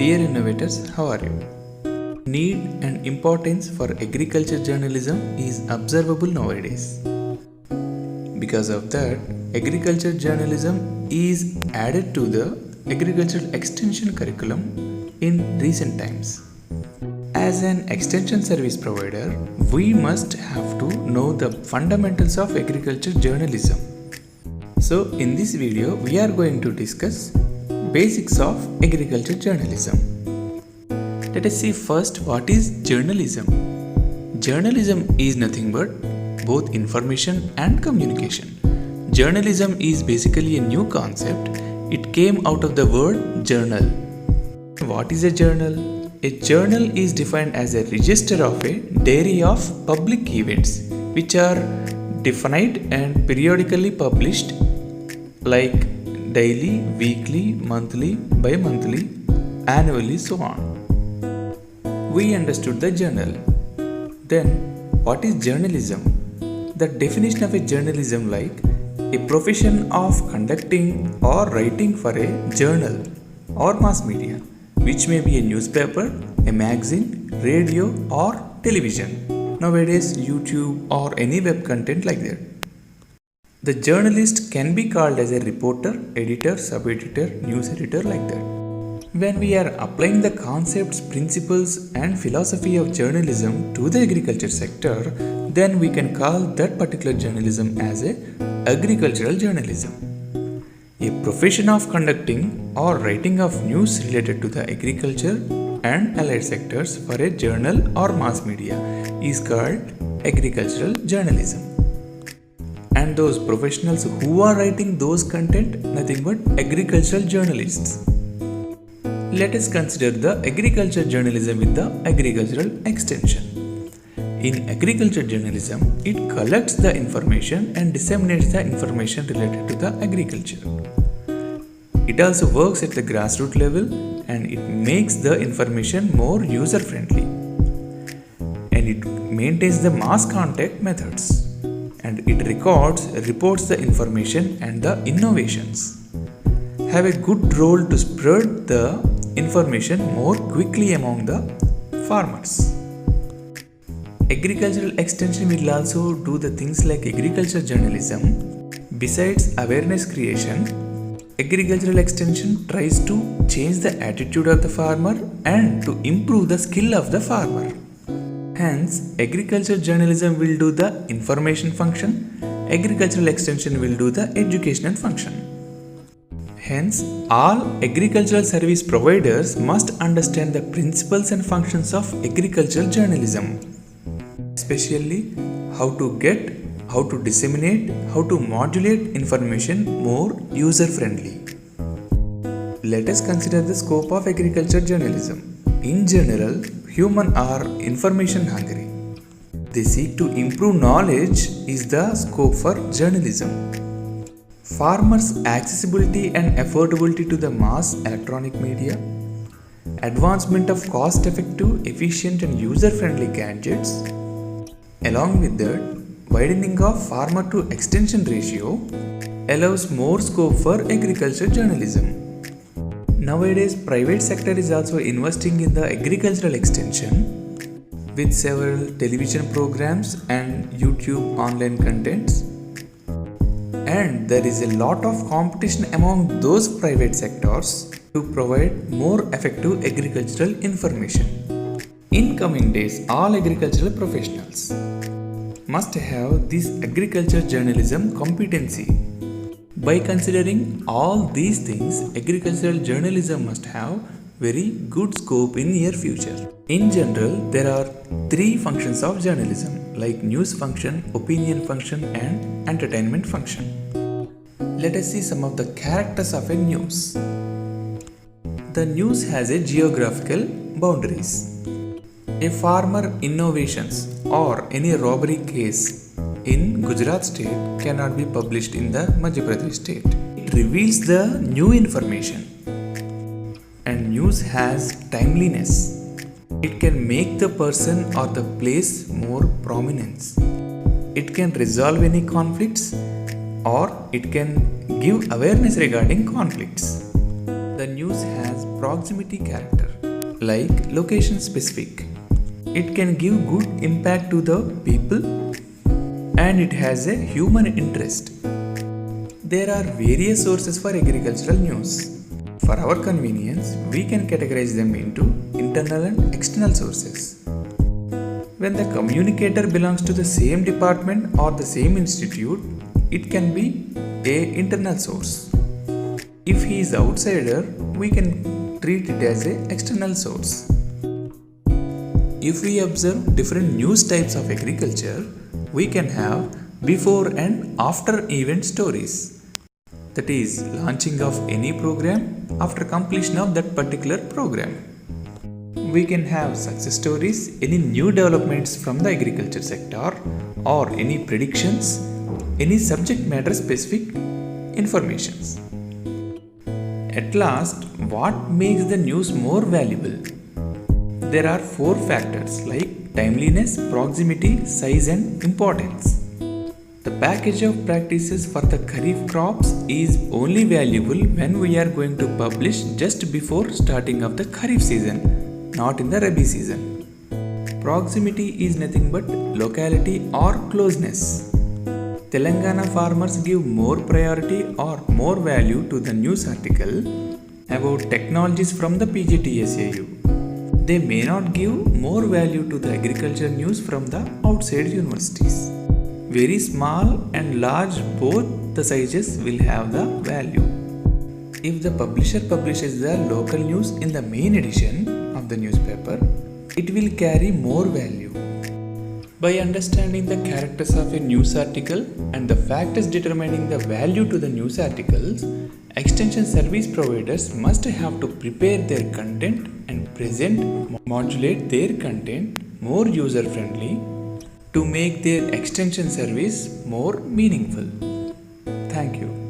Dear innovators, how are you? Need and importance for agriculture journalism is observable nowadays. Because of that, agriculture journalism is added to the agricultural extension curriculum in recent times. As an extension service provider, we must have to know the fundamentals of agriculture journalism. So in this video, we are going to discuss basics of agriculture journalism. Let us see first what is journalism. Journalism is nothing but both information and communication. Journalism is basically a new concept. It came out of the word journal. What is a journal? A journal is defined as a register of a diary of public events which are defined and periodically published like daily, weekly, monthly, bi-monthly, annually, so on. We understood the journal. Then, what is journalism? The definition of a journalism like a profession of conducting or writing for a journal or mass media, which may be a newspaper, a magazine, radio or television. Nowadays, YouTube or any web content like that. The journalist can be called as a reporter, editor, sub-editor, news editor like that. When we are applying the concepts, principles and philosophy of journalism to the agriculture sector, then we can call that particular journalism as a agricultural journalism. A profession of conducting or writing of news related to the agriculture and allied sectors for a journal or mass media is called agricultural journalism. And those professionals who are writing those content, nothing but agricultural journalists. Let us consider the agriculture journalism with the agricultural extension. In agriculture journalism, it collects the information and disseminates the information related to the agriculture. It also works at the grassroots level and it makes the information more user-friendly. And it maintains the mass contact methods. And it reports the information and the innovations. Have a good role to spread the information more quickly among the farmers. Agricultural extension will also do the things like agriculture journalism. Besides awareness creation, agricultural extension tries to change the attitude of the farmer and to improve the skill of the farmer. Hence, agriculture journalism will do the information function, agricultural extension will do the educational function. Hence, all agricultural service providers must understand the principles and functions of agricultural journalism, especially how to get, how to disseminate, how to modulate information more user-friendly. Let us consider the scope of agriculture journalism. In general, humans are information hungry. They seek to improve knowledge is the scope for journalism. Farmers' accessibility and affordability to the mass electronic media, advancement of cost-effective, efficient and user-friendly gadgets, along with that, widening of farmer to extension ratio allows more scope for agriculture journalism. Nowadays, private sector is also investing in the agricultural extension with several television programs and YouTube online contents. And there is a lot of competition among those private sectors to provide more effective agricultural information. In coming days, all agricultural professionals must have this agriculture journalism competency. By considering all these things, agricultural journalism must have very good scope in near future. In general, there are three functions of journalism like news function, opinion function and entertainment function. Let us see some of the characters of a news. The news has a geographical boundaries. A farmer innovations or any robbery case in Gujarat state cannot be published in the Madhya Pradesh state. It reveals the new information and news has timeliness. It can make the person or the place more prominence. It can resolve any conflicts or it can give awareness regarding conflicts. The news news has proximity character, like location specific. It can give good impact to the people and it has a human interest. There are various sources for agricultural news. For our convenience, we can categorize them into internal and external sources. When the communicator belongs to the same department or the same institute, it can be an internal source. If he is outsider, we can treat it as an external source. If we observe different news types of agriculture, we can have before and after event stories. That is, launching of any program after completion of that particular program. We can have success stories, any new developments from the agriculture sector, or any predictions, any subject matter specific informations. At last, what makes the news more valuable? There are 4 factors like timeliness, proximity, size, and importance. The package of practices for the Kharif crops is only valuable when we are going to publish just before starting of the Kharif season, not in the Rabi season. Proximity is nothing but locality or closeness. Telangana farmers give more priority or more value to the news article about technologies from the PGTSAU. They may not give more value to the agriculture news from the outside universities. Very small and large, both the sizes will have the value. If the publisher publishes the local news in the main edition of the newspaper, it will carry more value. By understanding the characters of a news article and the factors determining the value to the news articles, extension service providers must have to prepare their content and modulate their content more user friendly to make their extension service more meaningful. Thank you.